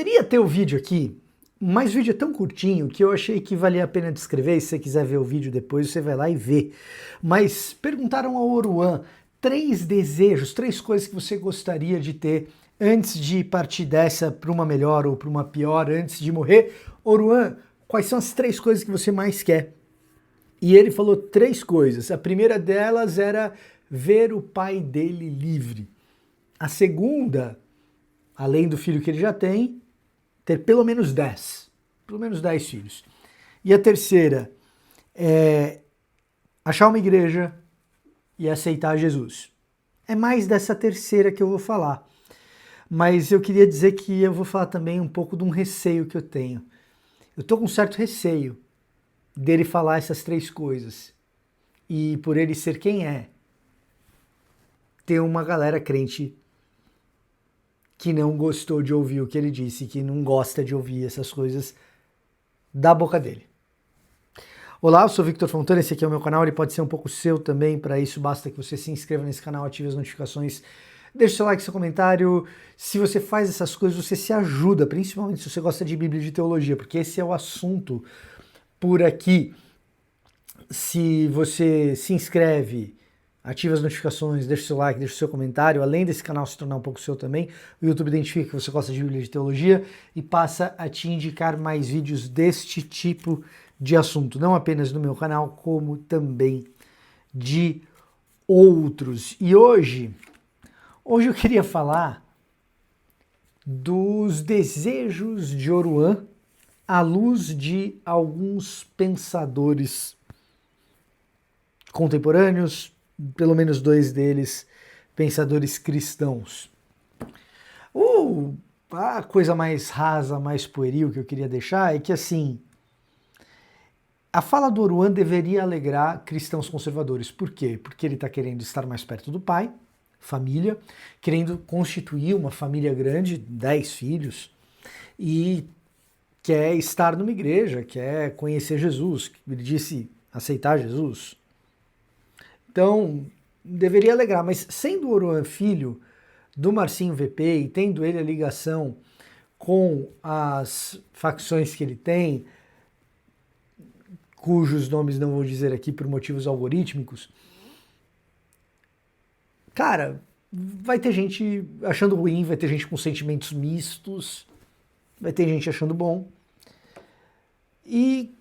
poderia ter o vídeo aqui, mas o vídeo é tão curtinho que eu achei que valia a pena descrever. E se você quiser ver o vídeo depois, você vai lá e vê. Mas perguntaram ao Oruan 3 desejos, 3 coisas que você gostaria de ter antes de partir dessa para uma melhor ou para uma pior, antes de morrer. Oruan, quais são as 3 coisas que você mais quer? E ele falou 3 coisas. A primeira delas era ver o pai dele livre. A segunda, além do filho que ele já tem, ter pelo menos 10. Pelo menos 10 filhos. E a terceira é achar uma igreja e aceitar Jesus. É mais dessa terceira que eu vou falar. Mas eu queria dizer que eu vou falar também um pouco de um receio que eu tenho. Eu tô com um certo receio dele falar essas 3 coisas. E por ele ser quem é, ter uma galera crente que não gostou de ouvir o que ele disse, que não gosta de ouvir essas coisas da boca dele. Olá, eu sou Victor Fontana, esse aqui é o meu canal, ele pode ser um pouco seu também, para isso basta que você se inscreva nesse canal, ative as notificações, deixe seu like, seu comentário. Se você faz essas coisas, você se ajuda, principalmente se você gosta de Bíblia e de teologia, porque esse é o assunto por aqui. Se você se inscreve, ativa as notificações, deixa o seu like, deixa o seu comentário, além desse canal se tornar um pouco seu também, o YouTube identifica que você gosta de Bíblia e de teologia e passa a te indicar mais vídeos deste tipo de assunto, não apenas no meu canal, como também de outros. E hoje eu queria falar dos desejos de Oruan à luz de alguns pensadores contemporâneos, pelo menos 2 deles, pensadores cristãos. A coisa mais rasa, mais pueril que eu queria deixar é que, assim, a fala do Oruan deveria alegrar cristãos conservadores. Por quê? Porque ele está querendo estar mais perto do pai, família, querendo constituir uma família grande, 10 filhos, e quer estar numa igreja, quer conhecer Jesus. Ele disse aceitar Jesus. Então, deveria alegrar, mas sendo o Oruan filho do Marcinho VP e tendo ele a ligação com as facções que ele tem, cujos nomes não vou dizer aqui por motivos algorítmicos, cara, vai ter gente achando ruim, vai ter gente com sentimentos mistos, vai ter gente achando bom. E,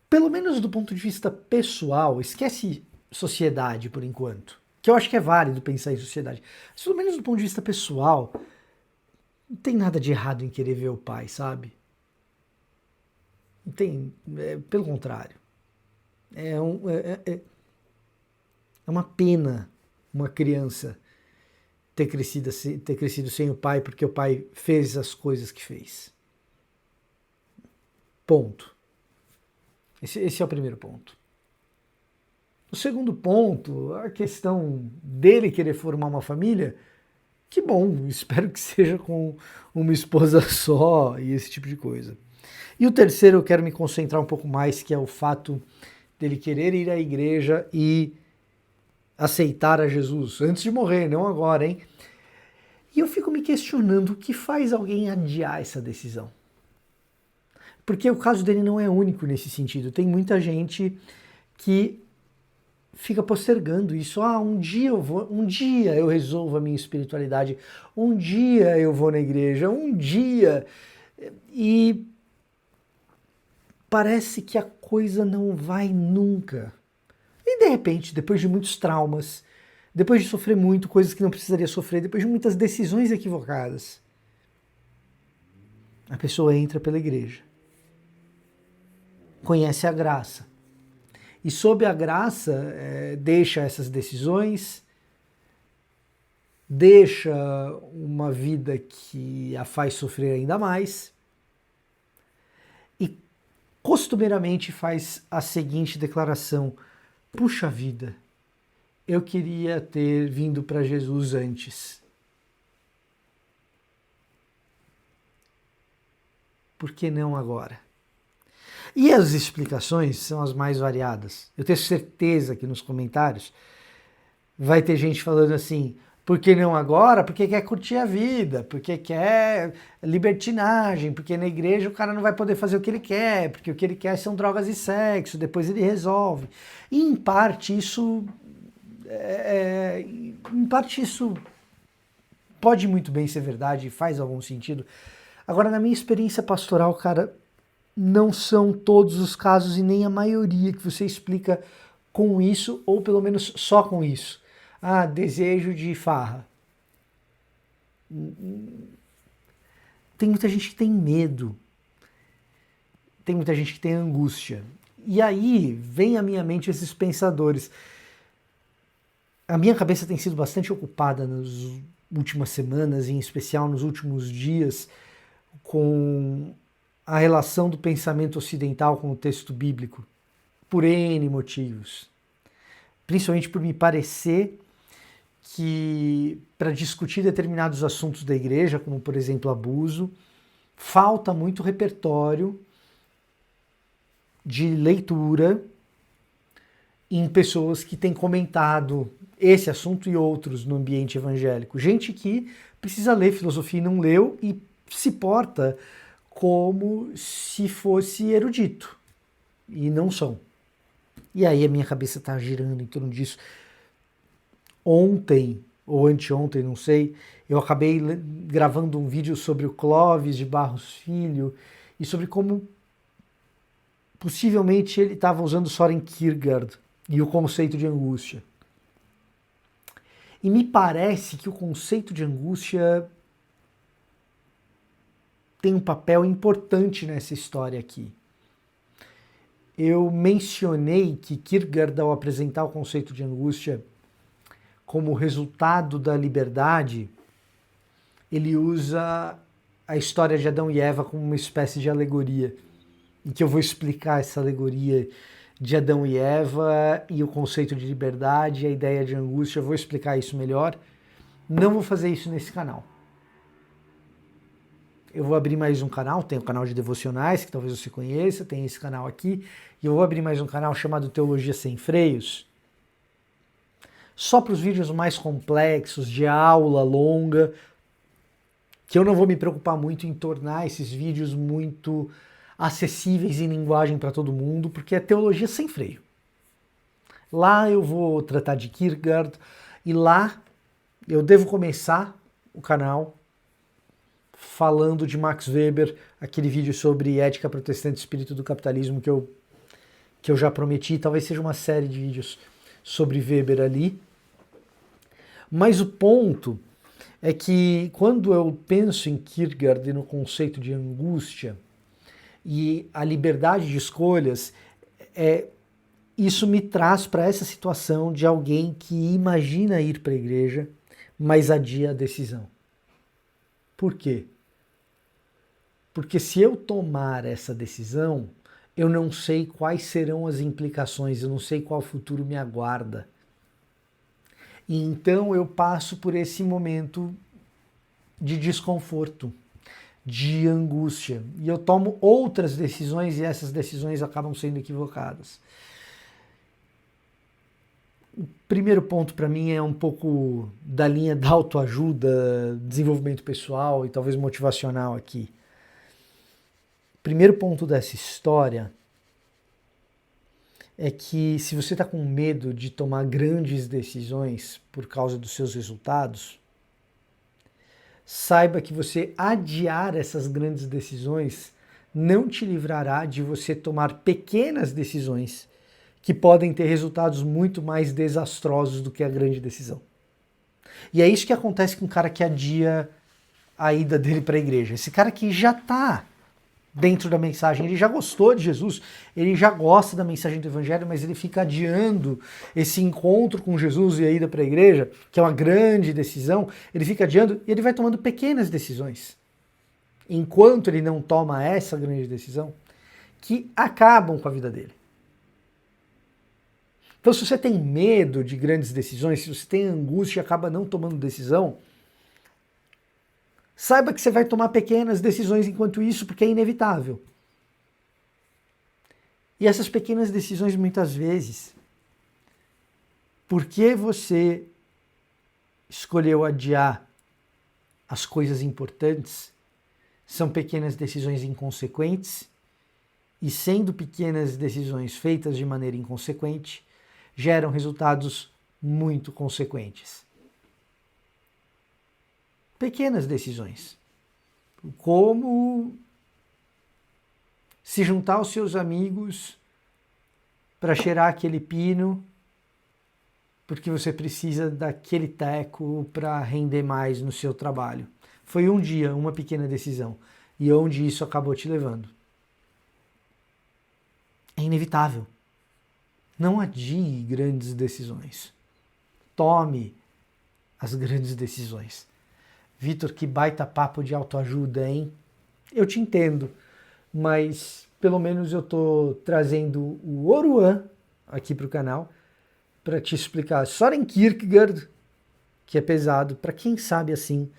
pelo menos do ponto de vista pessoal, esquece sociedade por enquanto, que eu acho que é válido pensar em sociedade, mas pelo menos do ponto de vista pessoal, não tem nada de errado em querer ver o pai, sabe? Não tem, pelo contrário, é uma pena uma criança ter crescido sem o pai porque o pai fez as coisas que fez. Ponto. Esse é o primeiro ponto. O segundo ponto, a questão dele querer formar uma família, que bom, espero que seja com uma esposa só e esse tipo de coisa. E o terceiro eu quero me concentrar um pouco mais, que é o fato dele querer ir à igreja e aceitar a Jesus, antes de morrer, não agora, hein? E eu fico me questionando o que faz alguém adiar essa decisão. Porque o caso dele não é único nesse sentido, tem muita gente que fica postergando isso. Um dia eu resolvo a minha espiritualidade, um dia eu vou na igreja, um dia. E parece que a coisa não vai nunca. E de repente, depois de muitos traumas, depois de sofrer muito, coisas que não precisaria sofrer, depois de muitas decisões equivocadas, a pessoa entra pela igreja, conhece a graça, e sob a graça deixa essas decisões, deixa uma vida que a faz sofrer ainda mais e costumeiramente faz a seguinte declaração: puxa vida, eu queria ter vindo para Jesus antes. Por que não agora? E as explicações são as mais variadas. Eu tenho certeza que nos comentários vai ter gente falando assim: Por que não agora? Porque quer curtir a vida, porque quer libertinagem, porque na igreja o cara não vai poder fazer o que ele quer, porque o que ele quer são drogas e sexo, depois ele resolve. E em parte isso pode muito bem ser verdade e faz algum sentido. Agora, na minha experiência pastoral, cara, não são todos os casos e nem a maioria que você explica com isso, ou pelo menos só com isso. Ah, desejo de farra. Tem muita gente que tem medo. Tem muita gente que tem angústia. E aí vem à minha mente esses pensadores. A minha cabeça tem sido bastante ocupada nas últimas semanas, em especial nos últimos dias, com a relação do pensamento ocidental com o texto bíblico, por N motivos. Principalmente por me parecer que, para discutir determinados assuntos da igreja, como por exemplo abuso, falta muito repertório de leitura em pessoas que têm comentado esse assunto e outros no ambiente evangélico. Gente que precisa ler filosofia e não leu e se porta como se fosse erudito. E não são. E aí a minha cabeça está girando em torno disso. Ontem, ou anteontem, não sei, eu acabei gravando um vídeo sobre o Clóvis de Barros Filho e sobre como possivelmente ele estava usando Soren Kierkegaard e o conceito de angústia. E me parece que o conceito de angústia tem um papel importante nessa história aqui. Eu mencionei que Kierkegaard, ao apresentar o conceito de angústia como resultado da liberdade, ele usa a história de Adão e Eva como uma espécie de alegoria, em que eu vou explicar essa alegoria de Adão e Eva e o conceito de liberdade, a ideia de angústia, eu vou explicar isso melhor. Não vou fazer isso nesse canal. Eu vou abrir mais um canal, tem o canal de devocionais, que talvez você conheça, tem esse canal aqui, e eu vou abrir mais um canal chamado Teologia Sem Freios, só para os vídeos mais complexos, de aula longa, que eu não vou me preocupar muito em tornar esses vídeos muito acessíveis em linguagem para todo mundo, porque é teologia sem freio. Lá eu vou tratar de Kierkegaard, e lá eu devo começar o canal falando de Max Weber, aquele vídeo sobre ética protestante e espírito do capitalismo que eu já prometi, talvez seja uma série de vídeos sobre Weber ali. Mas o ponto é que quando eu penso em Kierkegaard e no conceito de angústia e a liberdade de escolhas, isso me traz para essa situação de alguém que imagina ir para a igreja, mas adia a decisão. Por quê? Porque se eu tomar essa decisão, eu não sei quais serão as implicações, eu não sei qual futuro me aguarda. E então eu passo por esse momento de desconforto, de angústia. E eu tomo outras decisões e essas decisões acabam sendo equivocadas. O primeiro ponto para mim é um pouco da linha da autoajuda, desenvolvimento pessoal e talvez motivacional aqui. O primeiro ponto dessa história é que se você está com medo de tomar grandes decisões por causa dos seus resultados, saiba que você adiar essas grandes decisões não te livrará de você tomar pequenas decisões que podem ter resultados muito mais desastrosos do que a grande decisão. E é isso que acontece com o cara que adia a ida dele para a igreja. Esse cara que já está dentro da mensagem, ele já gostou de Jesus, ele já gosta da mensagem do evangelho, mas ele fica adiando esse encontro com Jesus e a ida para a igreja, que é uma grande decisão, ele fica adiando e ele vai tomando pequenas decisões. Enquanto ele não toma essa grande decisão, que acabam com a vida dele. Então, se você tem medo de grandes decisões, se você tem angústia e acaba não tomando decisão, saiba que você vai tomar pequenas decisões enquanto isso, porque é inevitável. E essas pequenas decisões, muitas vezes, porque você escolheu adiar as coisas importantes, são pequenas decisões inconsequentes, e sendo pequenas decisões feitas de maneira inconsequente, geram resultados muito consequentes. Pequenas decisões, como se juntar aos seus amigos para cheirar aquele pino, porque você precisa daquele teco para render mais no seu trabalho. Foi um dia, uma pequena decisão, e onde isso acabou te levando. É inevitável. Não adie grandes decisões. Tome as grandes decisões. Vitor, que baita papo de autoajuda, hein? Eu te entendo, mas pelo menos eu estou trazendo o Oruan aqui para o canal para te explicar Soren Kierkegaard, que é pesado, para quem sabe assim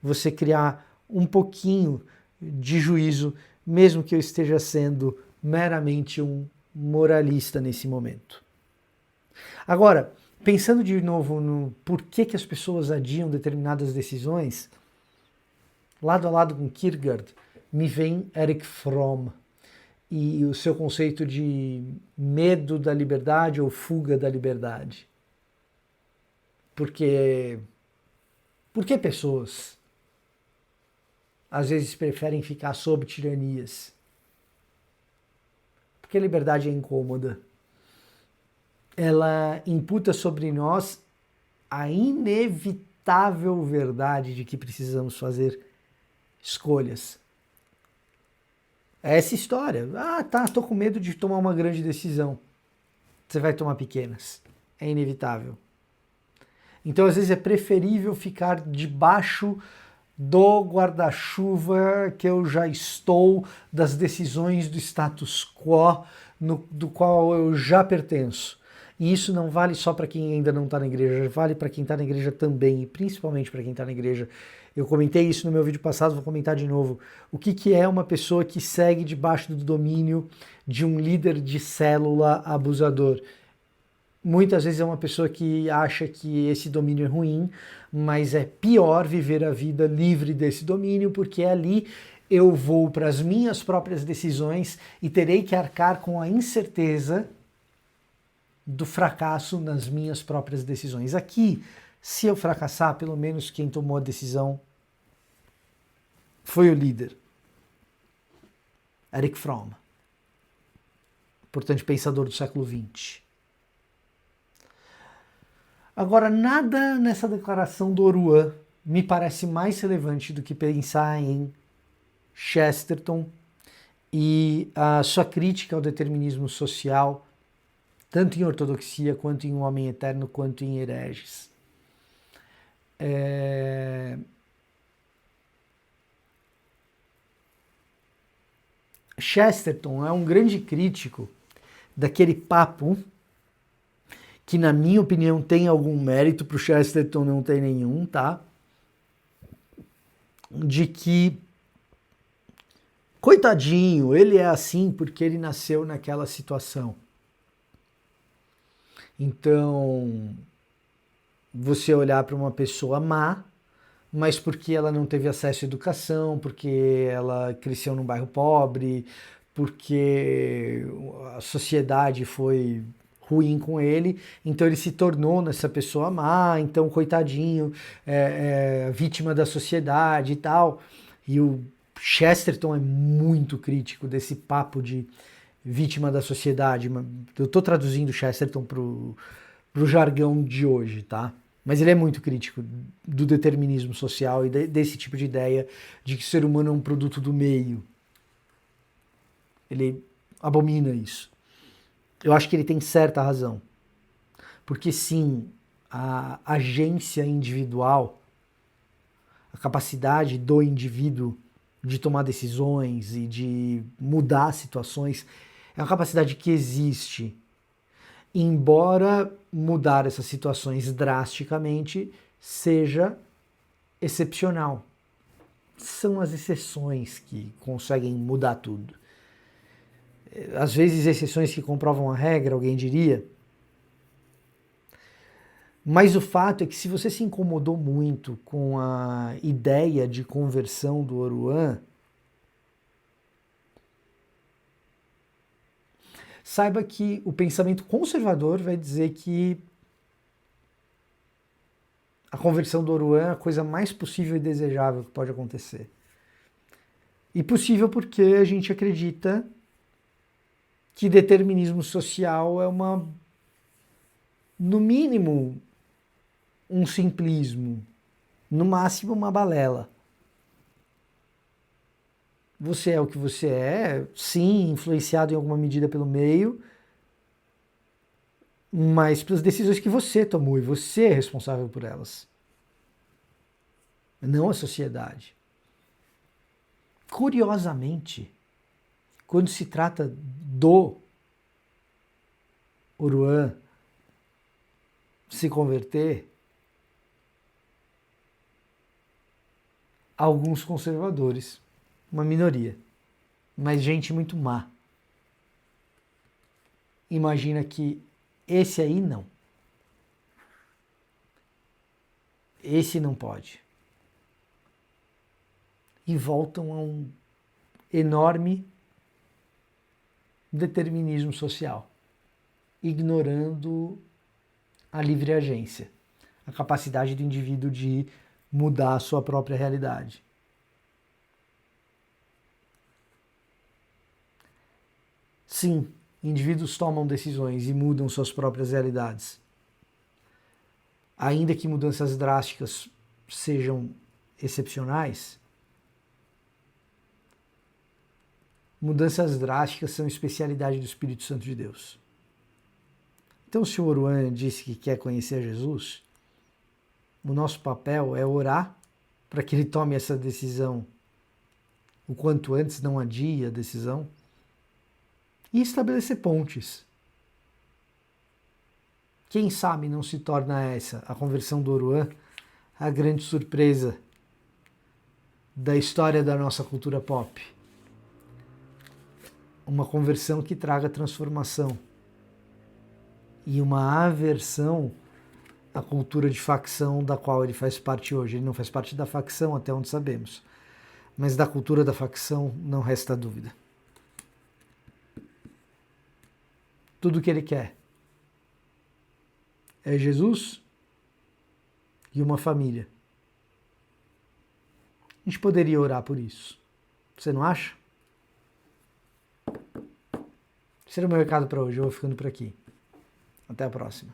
você criar um pouquinho de juízo, mesmo que eu esteja sendo meramente um moralista nesse momento. Agora, pensando de novo no porquê que as pessoas adiam determinadas decisões, lado a lado com Kierkegaard, me vem Erich Fromm e o seu conceito de medo da liberdade ou fuga da liberdade. Por que pessoas às vezes preferem ficar sob tiranias? Porque a liberdade é incômoda. Ela imputa sobre nós a inevitável verdade de que precisamos fazer escolhas. É essa história. Tô com medo de tomar uma grande decisão. Você vai tomar pequenas. É inevitável. Então, às vezes, é preferível ficar debaixo do guarda-chuva que eu já estou, das decisões do status quo, do qual eu já pertenço. E isso não vale só para quem ainda não está na igreja, vale para quem está na igreja também, e principalmente para quem está na igreja. Eu comentei isso no meu vídeo passado, vou comentar de novo. O que é uma pessoa que segue debaixo do domínio de um líder de célula abusador? Muitas vezes é uma pessoa que acha que esse domínio é ruim, mas é pior viver a vida livre desse domínio, porque ali eu vou para as minhas próprias decisões e terei que arcar com a incerteza do fracasso nas minhas próprias decisões. Aqui, se eu fracassar, pelo menos quem tomou a decisão foi o líder. Erich Fromm, importante pensador do século XX. Agora, nada nessa declaração do Oruan me parece mais relevante do que pensar em Chesterton e a sua crítica ao determinismo social, tanto em Ortodoxia, quanto em Um Homem Eterno, quanto em Hereges. Chesterton é um grande crítico daquele papo que, na minha opinião, tem algum mérito, para o Chesterton não tem nenhum, tá? De que, coitadinho, ele é assim porque ele nasceu naquela situação. Então, você olhar para uma pessoa má, mas porque ela não teve acesso à educação, porque ela cresceu num bairro pobre, porque a sociedade foi ruim com ele, então ele se tornou nessa pessoa má, então coitadinho, vítima da sociedade e tal. E o Chesterton é muito crítico desse papo de vítima da sociedade. Eu estou traduzindo Chesterton pro jargão de hoje, tá? Mas ele é muito crítico do determinismo social e desse tipo de ideia de que o ser humano é um produto do meio. Ele abomina isso. Eu acho que ele tem certa razão. Porque sim, a agência individual, a capacidade do indivíduo de tomar decisões e de mudar situações, é uma capacidade que existe. Embora mudar essas situações drasticamente seja excepcional. São as exceções que conseguem mudar tudo. Às vezes exceções que comprovam a regra, alguém diria. Mas o fato é que se você se incomodou muito com a ideia de conversão do Oruan, saiba que o pensamento conservador vai dizer que a conversão do Oruan é a coisa mais possível e desejável que pode acontecer. E possível porque a gente acredita que determinismo social é no mínimo, um simplismo, no máximo uma balela. Você é o que você é, sim, influenciado em alguma medida pelo meio, mas pelas decisões que você tomou e você é responsável por elas, não a sociedade. Curiosamente, quando se trata do Oruan se converter, alguns conservadores, uma minoria, mas gente muito má, imagina que esse aí não. Esse não pode. E voltam a um enorme determinismo social, ignorando a livre agência, a capacidade do indivíduo de mudar a sua própria realidade. Sim, indivíduos tomam decisões e mudam suas próprias realidades. Ainda que mudanças drásticas sejam excepcionais, mudanças drásticas são especialidade do Espírito Santo de Deus. Então, se o Oruan disse que quer conhecer Jesus, o nosso papel é orar para que ele tome essa decisão o quanto antes, não adie a decisão, e estabelecer pontes. Quem sabe não se torna essa, a conversão do Oruan, a grande surpresa da história da nossa cultura pop. Uma conversão que traga transformação e uma aversão à cultura de facção da qual ele faz parte hoje. Ele não faz parte da facção, até onde sabemos, mas da cultura da facção não resta dúvida. Tudo o que ele quer é Jesus e uma família. A gente poderia orar por isso. Você não acha? Esse era o meu recado para hoje. Eu vou ficando por aqui. Até a próxima.